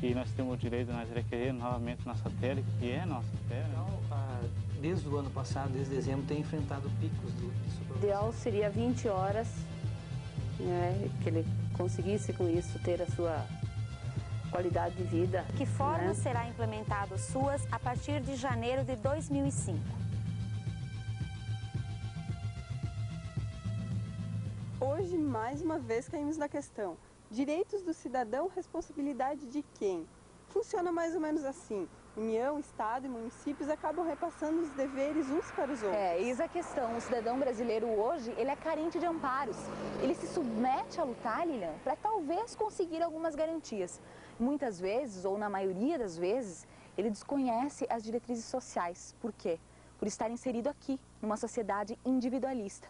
E nós temos o direito de nós requerer novamente nossa terra, que é nossa terra. Então, desde o ano passado, desde dezembro, tem enfrentado picos de superlotação. O ideal seria 20 horas, né, que ele conseguisse com isso ter a sua qualidade de vida. Que forma será implementado o SUAS a partir de janeiro de 2005? Hoje, mais uma vez, caímos na questão. Direitos do cidadão, responsabilidade de quem? Funciona mais ou menos assim. União, Estado e municípios acabam repassando os deveres uns para os outros. Eis a questão. O cidadão brasileiro hoje, ele é carente de amparos. Ele se submete a lutar, Lilian, para talvez conseguir algumas garantias. Muitas vezes, ou na maioria das vezes, ele desconhece as diretrizes sociais. Por quê? Por estar inserido aqui, numa sociedade individualista.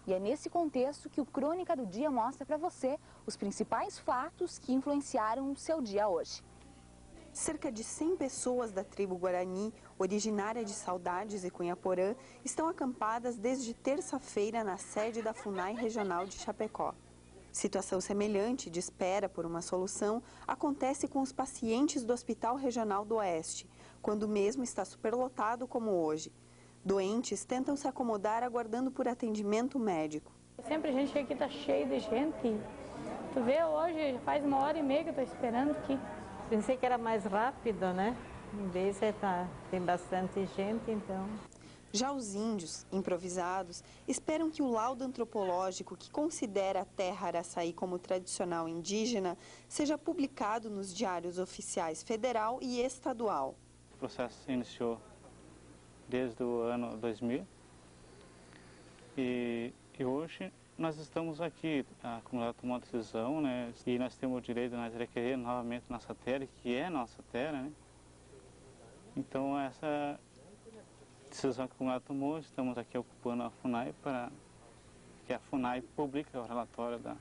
E é nesse contexto que o Crônica do Dia mostra para você os principais fatos que influenciaram o seu dia hoje. Cerca de 100 pessoas da tribo Guarani, originária de Saudades e Cunhaporã, estão acampadas desde terça-feira na sede da FUNAI Regional de Chapecó. Situação semelhante de espera por uma solução acontece com os pacientes do Hospital Regional do Oeste, quando o mesmo está superlotado como hoje. Doentes tentam se acomodar aguardando por atendimento médico. Sempre a gente aqui está cheio de gente. Tu vê hoje, faz 1h30 que eu estou esperando aqui. Pensei que era mais rápido, né? Em vez de tem bastante gente, então... Já os índios, improvisados, esperam que o laudo antropológico que considera a terra Araçaí como tradicional indígena seja publicado nos diários oficiais federal e estadual. O processo se iniciou desde o ano 2000 e hoje nós estamos aqui, a comunidade tomou uma decisão, né, e nós temos o direito de nós requerer novamente nossa terra, que é nossa terra, né. Então essa decisão que a comunidade tomou, estamos aqui ocupando a FUNAI para que a FUNAI publique o relatório da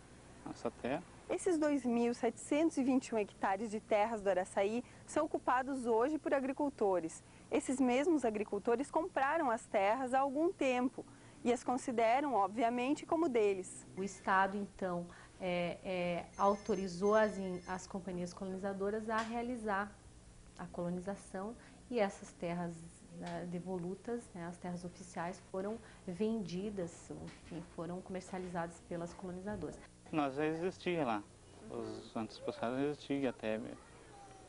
nossa terra. Esses 2.721 hectares de terras do Araçaí são ocupados hoje por agricultores. Esses mesmos agricultores compraram as terras há algum tempo e as consideram, obviamente, como deles. O Estado, então, autorizou as companhias colonizadoras a realizar a colonização e essas terras devolutas, né, as terras oficiais, foram vendidas, enfim, foram comercializadas pelas colonizadoras. Nós já existia lá, os antepassados existiam até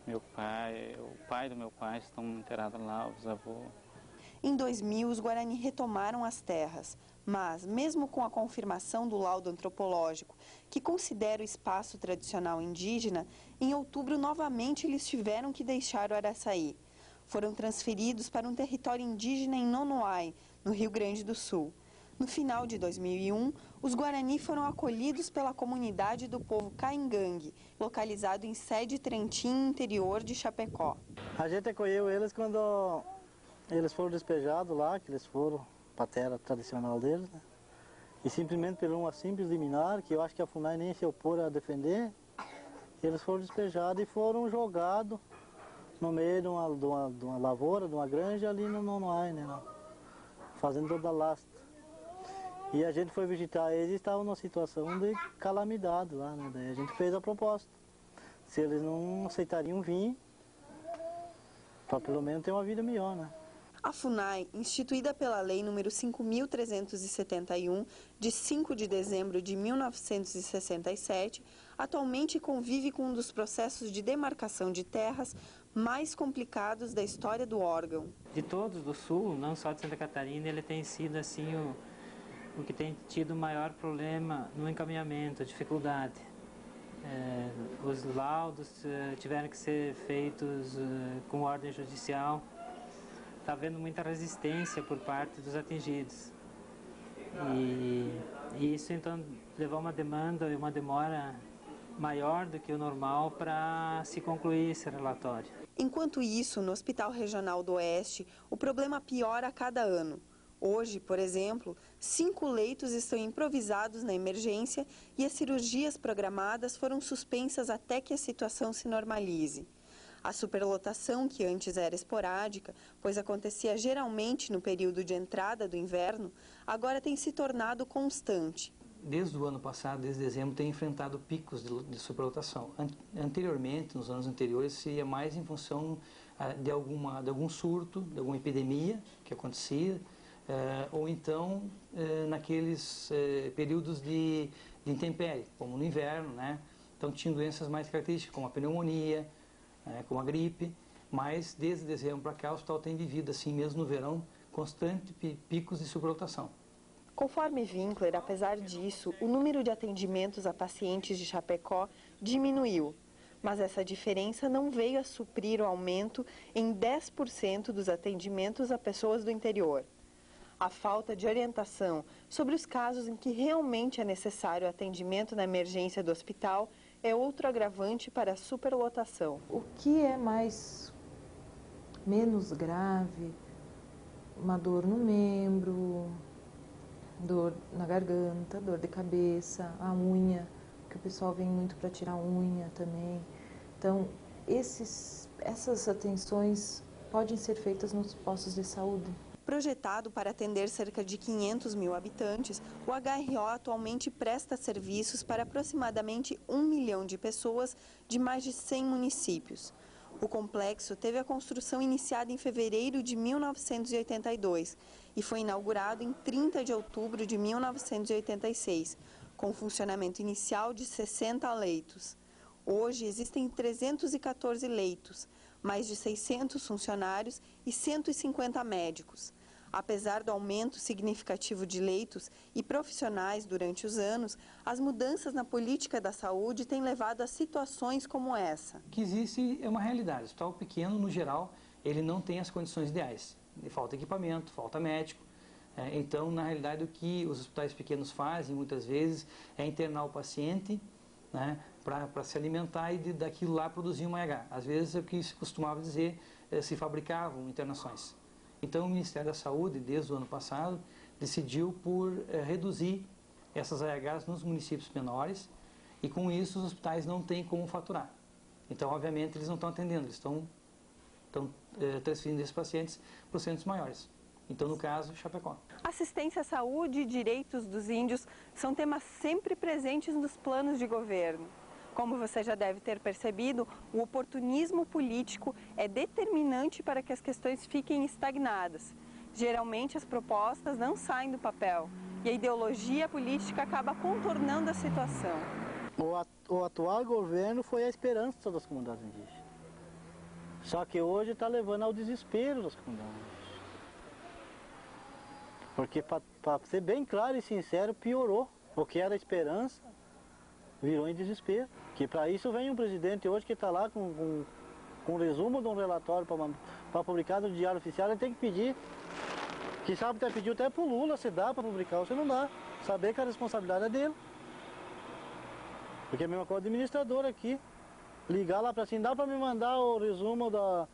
meu pai, o pai do meu pai estão enterrados lá, os avós. Em 2000, os Guarani retomaram as terras, mas, mesmo com a confirmação do laudo antropológico, que considera o espaço tradicional indígena, em outubro, novamente, eles tiveram que deixar o Araçaí. Foram transferidos para um território indígena em Nonoai, no Rio Grande do Sul. No final de 2001, os Guarani foram acolhidos pela comunidade do povo Caingangue, localizado em Sede Trentim, interior de Chapecó. A gente acolheu eles quando eles foram despejados lá, que eles foram para a terra tradicional deles, né? E simplesmente por uma simples liminar, que eu acho que a FUNAI nem se opôs a defender, eles foram despejados e foram jogados no meio de uma lavoura, de uma granja ali no Nonoai, né? Fazendo toda a lasta. E a gente foi visitar eles e estavam numa situação de calamidade lá, né? Daí a gente fez a proposta. Se eles não aceitariam vir, para pelo menos ter uma vida melhor, né? A FUNAI, instituída pela Lei nº 5.371, de 5 de dezembro de 1967, atualmente convive com um dos processos de demarcação de terras mais complicados da história do órgão. De todos do Sul, não só de Santa Catarina, ele tem sido assim o que tem tido o maior problema no encaminhamento, a dificuldade. Os laudos tiveram que ser feitos com ordem judicial. Está havendo muita resistência por parte dos atingidos. E isso, então, levou uma demanda e uma demora maior do que o normal para se concluir esse relatório. Enquanto isso, no Hospital Regional do Oeste, o problema piora a cada ano. Hoje, por exemplo, 5 leitos estão improvisados na emergência e as cirurgias programadas foram suspensas até que a situação se normalize. A superlotação, que antes era esporádica, pois acontecia geralmente no período de entrada do inverno, agora tem se tornado constante. desde o ano passado, desde dezembro, tem enfrentado picos de superlotação. Anteriormente, nos anos anteriores, seria mais em função de algum surto, de alguma epidemia que acontecia, ou então naqueles períodos de intempérie, como no inverno, né? Então tinham doenças mais características, como a pneumonia, como a gripe, mas desde dezembro para cá o hospital tem vivido, assim mesmo no verão, constantes picos de superlotação. Conforme Winkler, apesar disso, o número de atendimentos a pacientes de Chapecó diminuiu, mas essa diferença não veio a suprir o aumento em 10% dos atendimentos a pessoas do interior. A falta de orientação sobre os casos em que realmente é necessário atendimento na emergência do hospital é outro agravante para a superlotação. O que é menos grave? Uma dor no membro, dor na garganta, dor de cabeça, a unha, que o pessoal vem muito para tirar unha também. Então, essas atenções podem ser feitas nos postos de saúde. Projetado para atender cerca de 500 mil habitantes, o HRO atualmente presta serviços para aproximadamente 1 milhão de pessoas de mais de 100 municípios. O complexo teve a construção iniciada em fevereiro de 1982 e foi inaugurado em 30 de outubro de 1986, com funcionamento inicial de 60 leitos. Hoje existem 314 leitos, mais de 600 funcionários e 150 médicos. Apesar do aumento significativo de leitos e profissionais durante os anos, as mudanças na política da saúde têm levado a situações como essa. O que existe é uma realidade. O hospital pequeno, no geral, ele não tem as condições ideais. Falta equipamento, falta médico. Então, na realidade, o que os hospitais pequenos fazem, muitas vezes, é internar o paciente, né, para se alimentar e daquilo lá produzir uma RH. Às vezes, é o que se costumava dizer, se fabricavam internações. Então, o Ministério da Saúde, desde o ano passado, decidiu por reduzir essas AHs nos municípios menores e, com isso, os hospitais não têm como faturar. Então, obviamente, eles não estão atendendo, eles estão transferindo esses pacientes para os centros maiores. Então, no caso, Chapecó. Assistência à saúde e direitos dos índios são temas sempre presentes nos planos de governo. Como você já deve ter percebido, o oportunismo político é determinante para que as questões fiquem estagnadas. Geralmente, as propostas não saem do papel e a ideologia política acaba contornando a situação. O atual governo foi a esperança das comunidades indígenas. Só que hoje está levando ao desespero das comunidades indígenas. Porque, para ser bem claro e sincero, piorou. O que era esperança virou em desespero. Que para isso vem um presidente hoje que está lá com um resumo de um relatório para publicar no Diário Oficial. Ele tem que pedir, que sabe até pediu até para o Lula se dá para publicar ou se não dá. Saber que a responsabilidade é dele. Porque é a mesma coisa do administrador aqui. Ligar lá para assim, dá para me mandar o resumo da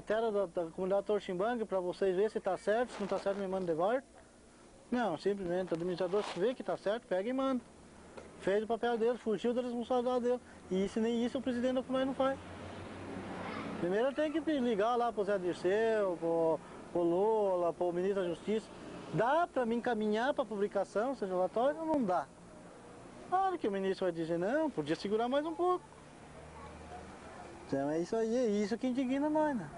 terra da comunidade Torximbanga para vocês verem se está certo, se não está certo me manda de volta. Não, simplesmente o administrador se vê que está certo, pega e manda. Fez o papel dele, fugiu da responsabilidade dele. E isso, nem isso o presidente da FUNAI não faz. Primeiro ele tem que ligar lá para o Zé Dirceu, para o Lula, para o ministro da Justiça. Dá para me encaminhar para a publicação, esse relatório, ou não dá? Claro que o ministro vai dizer, não, podia segurar mais um pouco. Então é isso aí, é isso que indigna nós, né?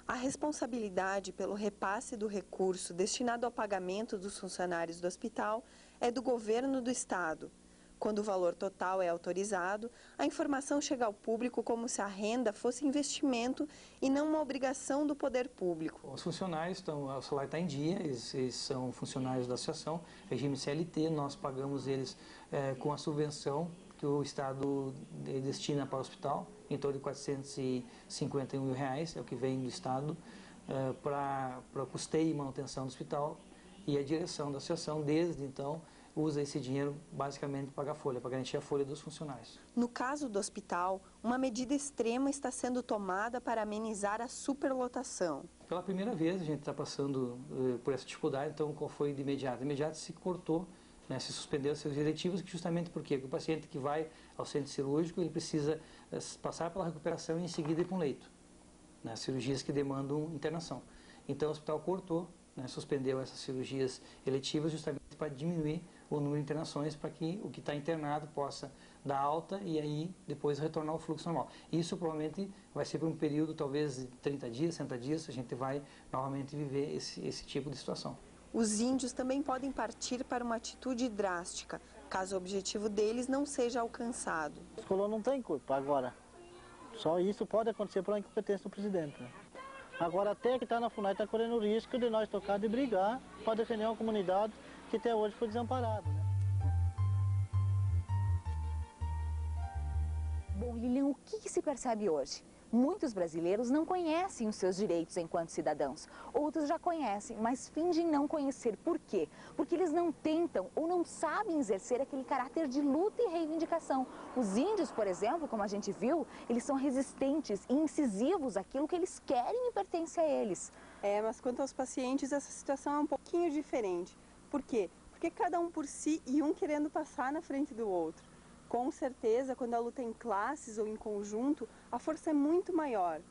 A responsabilidade pelo repasse do recurso destinado ao pagamento dos funcionários do hospital é do governo do estado. Quando o valor total é autorizado, a informação chega ao público como se a renda fosse investimento e não uma obrigação do poder público. Os funcionários, o salário está em dia, eles são funcionários da associação, regime CLT, nós pagamos eles com a subvenção que o Estado destina para o hospital, em torno de R$451 mil, é o que vem do Estado, para custeio e manutenção do hospital, e a direção da associação, desde então, usa esse dinheiro basicamente para pagar a folha, para garantir a folha dos funcionários. No caso do hospital, uma medida extrema está sendo tomada para amenizar a superlotação. Pela primeira vez a gente está passando por essa dificuldade, então qual foi de imediato? De imediato se cortou, né, se suspendeu seus diretivos, justamente porque o paciente que vai ao centro cirúrgico, ele precisa passar pela recuperação e em seguida ir para um leito, né, cirurgias que demandam internação. Então o hospital cortou, né, suspendeu essas cirurgias eletivas justamente para diminuir o número de internações para que o que está internado possa dar alta e aí depois retornar ao fluxo normal. Isso provavelmente vai ser por um período talvez de 30 dias, 60 dias, a gente vai novamente viver esse tipo de situação. Os índios também podem partir para uma atitude drástica, caso o objetivo deles não seja alcançado. Os colonos não têm culpa agora. Só isso pode acontecer por uma incompetência do presidente, né? Agora até que está na FUNAI está correndo o risco de nós tocar de brigar para defender uma comunidade que até hoje foi desamparada, né? Bom, Lilian, o que se percebe hoje? Muitos brasileiros não conhecem os seus direitos enquanto cidadãos. Outros já conhecem, mas fingem não conhecer. Por quê? Porque eles não tentam ou não sabem exercer aquele caráter de luta e reivindicação. Os índios, por exemplo, como a gente viu, eles são resistentes e incisivos àquilo que eles querem e pertence a eles. Mas quanto aos pacientes, essa situação é um pouquinho diferente. Por quê? Porque cada um por si e um querendo passar na frente do outro. Com certeza, quando a luta é em classes ou em conjunto, a força é muito maior.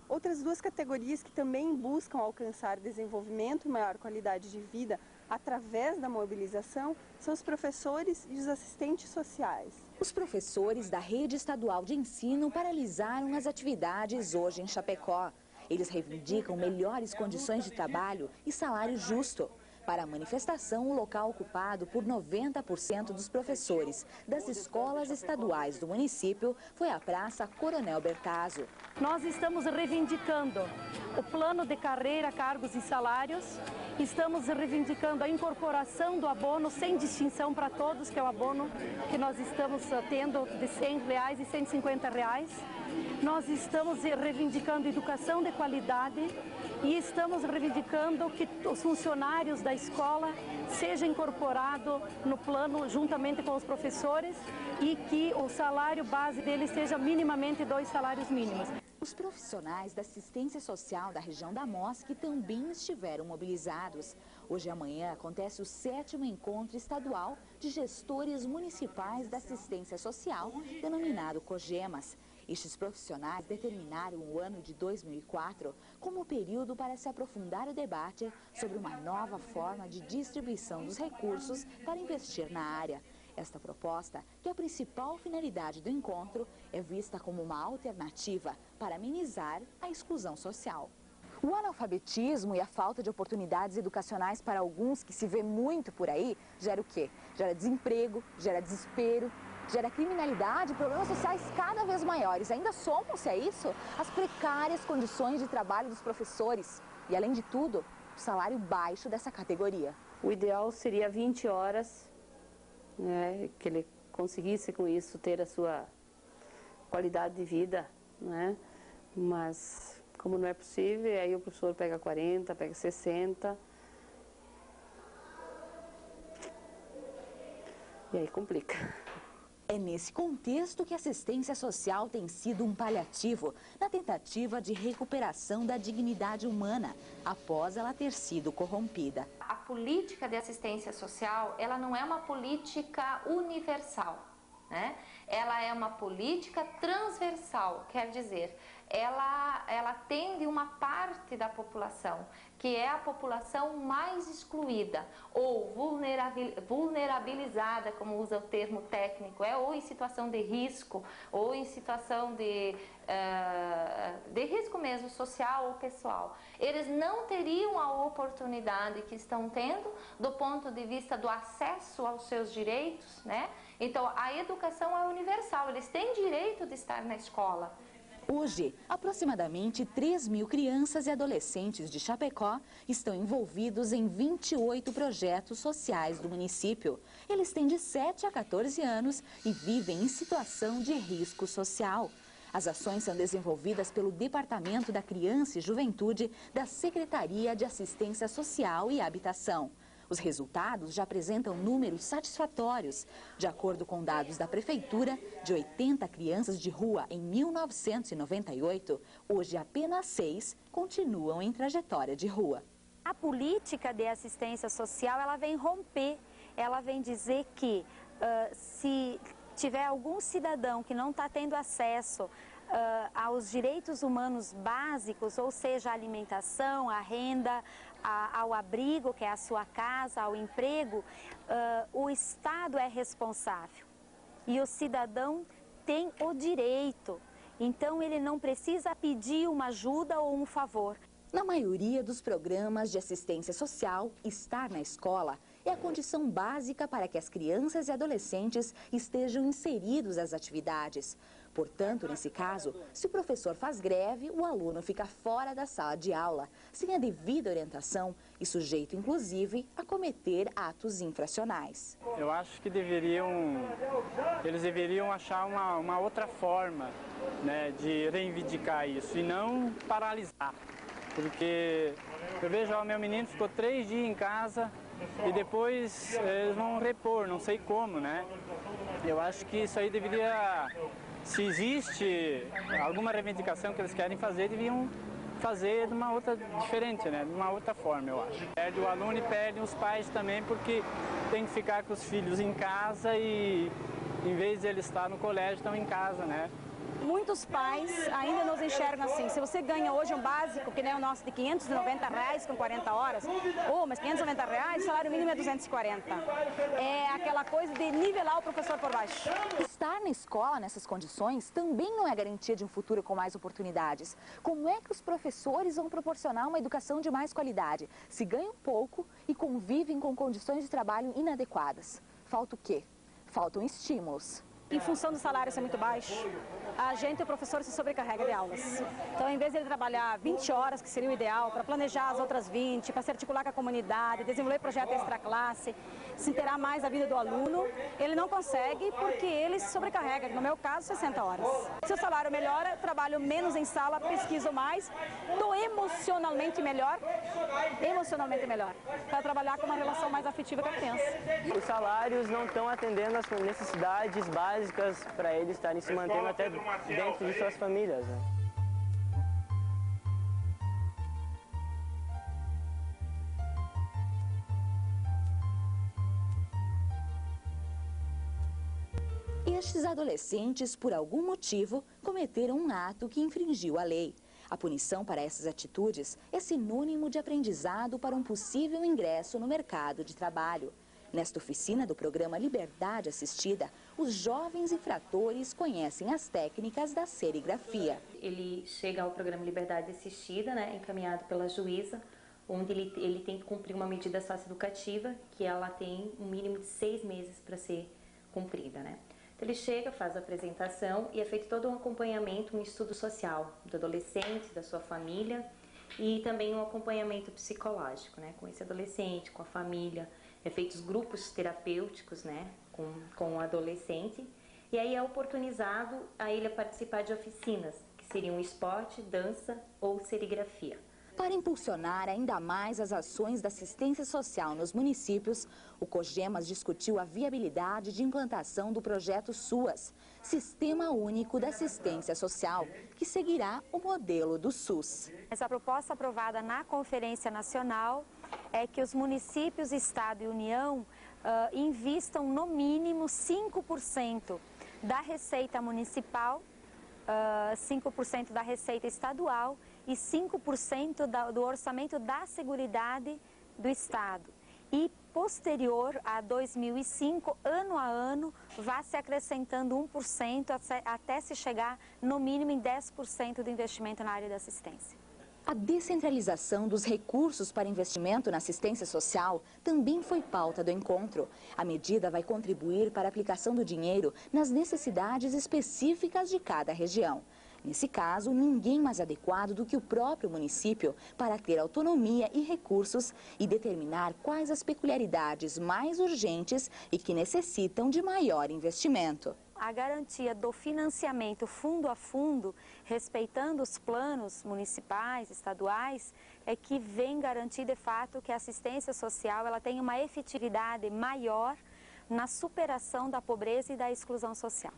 Outras duas categorias que também buscam alcançar desenvolvimento e maior qualidade de vida através da mobilização são os professores e os assistentes sociais. Os professores da rede estadual de ensino paralisaram as atividades hoje em Chapecó. Eles reivindicam melhores condições de trabalho e salário justo. Para a manifestação, o local ocupado por 90% dos professores das escolas estaduais do município foi a Praça Coronel Bertazzo. Nós estamos reivindicando o plano de carreira, cargos e salários, estamos reivindicando a incorporação do abono sem distinção para todos, que é o abono que nós estamos tendo de R$100 e R$150. Nós estamos reivindicando educação de qualidade e estamos reivindicando que os funcionários da escola sejam incorporados no plano juntamente com os professores e que o salário base deles seja minimamente 2 salários mínimos. Os profissionais da assistência social da região da Mosque também estiveram mobilizados. Hoje e amanhã acontece o 7º encontro estadual de gestores municipais da assistência social, denominado COGEMAS. Estes profissionais determinaram o ano de 2004 como período para se aprofundar o debate sobre uma nova forma de distribuição dos recursos para investir na área. Esta proposta, que é a principal finalidade do encontro, é vista como uma alternativa para amenizar a exclusão social. O analfabetismo e a falta de oportunidades educacionais para alguns, que se vê muito por aí, gera o quê? Gera desemprego, gera desespero, gera criminalidade e problemas sociais cada vez maiores. Ainda somam-se a isso as precárias condições de trabalho dos professores e, além de tudo, o salário baixo dessa categoria. O ideal seria 20 horas, né, que ele conseguisse com isso ter a sua qualidade de vida, né? Mas como não é possível, aí o professor pega 40, pega 60 e aí complica. É nesse contexto que a assistência social tem sido um paliativo na tentativa de recuperação da dignidade humana após ela ter sido corrompida. A política de assistência social, ela não é uma política universal, né? Ela é uma política transversal, quer dizer, ela atende uma parte da população, que é a população mais excluída ou vulnerabilizada, como usa o termo técnico, ou em situação de risco, ou em situação de risco mesmo social ou pessoal. Eles não teriam a oportunidade que estão tendo do ponto de vista do acesso aos seus direitos, né? Então, a educação é universal, eles têm direito de estar na escola. Hoje, aproximadamente 3.000 crianças e adolescentes de Chapecó estão envolvidos em 28 projetos sociais do município. Eles têm de 7 a 14 anos e vivem em situação de risco social. As ações são desenvolvidas pelo Departamento da Criança e Juventude da Secretaria de Assistência Social e Habitação. Os resultados já apresentam números satisfatórios. De acordo com dados da Prefeitura, de 80 crianças de rua em 1998, hoje apenas 6 continuam em trajetória de rua. A política de assistência social, ela vem romper, ela vem dizer que se tiver algum cidadão que não está tendo acesso aos direitos humanos básicos, ou seja, a alimentação, a renda, ao abrigo, que é a sua casa, ao emprego, o Estado é responsável e o cidadão tem o direito. Então ele não precisa pedir uma ajuda ou um favor. Na maioria dos programas de assistência social, estar na escola é a condição básica para que as crianças e adolescentes estejam inseridos às atividades. Portanto, nesse caso, se o professor faz greve, o aluno fica fora da sala de aula, sem a devida orientação e sujeito, inclusive, a cometer atos infracionais. Eu acho que eles deveriam achar uma outra forma, né, de reivindicar isso e não paralisar. Porque eu vejo, o meu menino ficou 3 dias em casa e depois eles vão repor, não sei como, né? Eu acho que isso aí deveria, se existe alguma reivindicação que eles querem fazer, deviam fazer de uma outra diferente, né? De uma outra forma, eu acho. Perde o aluno e perde os pais também, porque tem que ficar com os filhos em casa e em vez de eles estar no colégio, estão em casa, né? Muitos pais ainda nos enxergam assim. Se você ganha hoje um básico, que nem o nosso de R$590 com 40 horas, mas R$590, o salário mínimo é 240. É aquela coisa de nivelar o professor por baixo. Estar na escola nessas condições também não é garantia de um futuro com mais oportunidades. Como é que os professores vão proporcionar uma educação de mais qualidade, se ganham pouco e convivem com condições de trabalho inadequadas? Falta o quê? Faltam estímulos. Em função do salário ser muito baixo, o professor se sobrecarrega de aulas. Então, em vez de ele trabalhar 20 horas, que seria o ideal, para planejar as outras 20, para se articular com a comunidade, desenvolver projeto extra-classe, se inteirar mais da vida do aluno, ele não consegue porque ele se sobrecarrega, no meu caso, 60 horas. Se o salário melhora, trabalho menos em sala, pesquiso mais, estou emocionalmente melhor, para trabalhar com uma relação mais afetiva com a criança. Os salários não estão atendendo às necessidades básicas para eles estarem se mantendo até dentro de suas famílias, né? Estes adolescentes, por algum motivo, cometeram um ato que infringiu a lei. A punição para essas atitudes é sinônimo de aprendizado para um possível ingresso no mercado de trabalho. Nesta oficina do programa Liberdade Assistida, os jovens infratores conhecem as técnicas da serigrafia. Ele chega ao programa Liberdade Assistida, né, encaminhado pela juíza, onde ele tem que cumprir uma medida socioeducativa, que ela tem um mínimo de 6 meses para ser cumprida, né? Então ele chega, faz a apresentação e é feito todo um acompanhamento, um estudo social do adolescente, da sua família e também um acompanhamento psicológico, né, com esse adolescente, com a família. É feitos grupos terapêuticos, né, com o adolescente, e aí é oportunizado a ele participar de oficinas, que seriam esporte, dança ou serigrafia. Para impulsionar ainda mais as ações da assistência social nos municípios, o COGEMAS discutiu a viabilidade de implantação do projeto SUAS, Sistema Único da Assistência Social, que seguirá o modelo do SUS. Essa proposta aprovada na Conferência Nacional é que os municípios, Estado e União invistam no mínimo 5% da receita municipal, 5% da receita estadual e 5% do orçamento da Seguridade do Estado. E posterior a 2005, ano a ano, vai se acrescentando 1% até se chegar no mínimo em 10% do investimento na área da assistência. A descentralização dos recursos para investimento na assistência social também foi pauta do encontro. A medida vai contribuir para a aplicação do dinheiro nas necessidades específicas de cada região. Nesse caso, ninguém mais adequado do que o próprio município para ter autonomia e recursos e determinar quais as peculiaridades mais urgentes e que necessitam de maior investimento. A garantia do financiamento fundo a fundo, respeitando os planos municipais, estaduais, é que vem garantir de fato que a assistência social ela tenha uma efetividade maior na superação da pobreza e da exclusão social.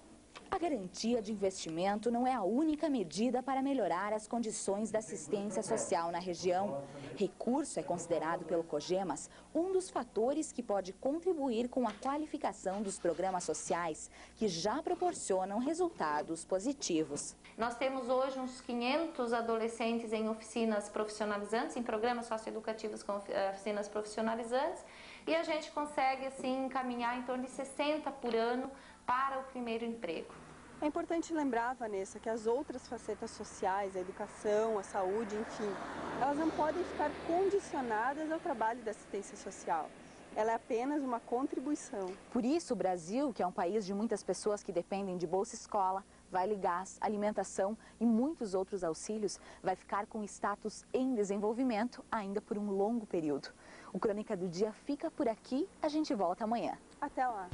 A garantia de investimento não é a única medida para melhorar as condições da assistência social na região. Recurso é considerado pelo COGEMAS um dos fatores que pode contribuir com a qualificação dos programas sociais, que já proporcionam resultados positivos. Nós temos hoje uns 500 adolescentes em oficinas profissionalizantes, em programas socioeducativos com oficinas profissionalizantes, e a gente consegue assim encaminhar em torno de 60 por ano para o primeiro emprego. É importante lembrar, Vanessa, que as outras facetas sociais, a educação, a saúde, enfim, elas não podem ficar condicionadas ao trabalho da assistência social. Ela é apenas uma contribuição. Por isso, o Brasil, que é um país de muitas pessoas que dependem de Bolsa Escola, Vale Gás, alimentação e muitos outros auxílios, vai ficar com status em desenvolvimento ainda por um longo período. O Crônica do Dia fica por aqui, a gente volta amanhã. Até lá!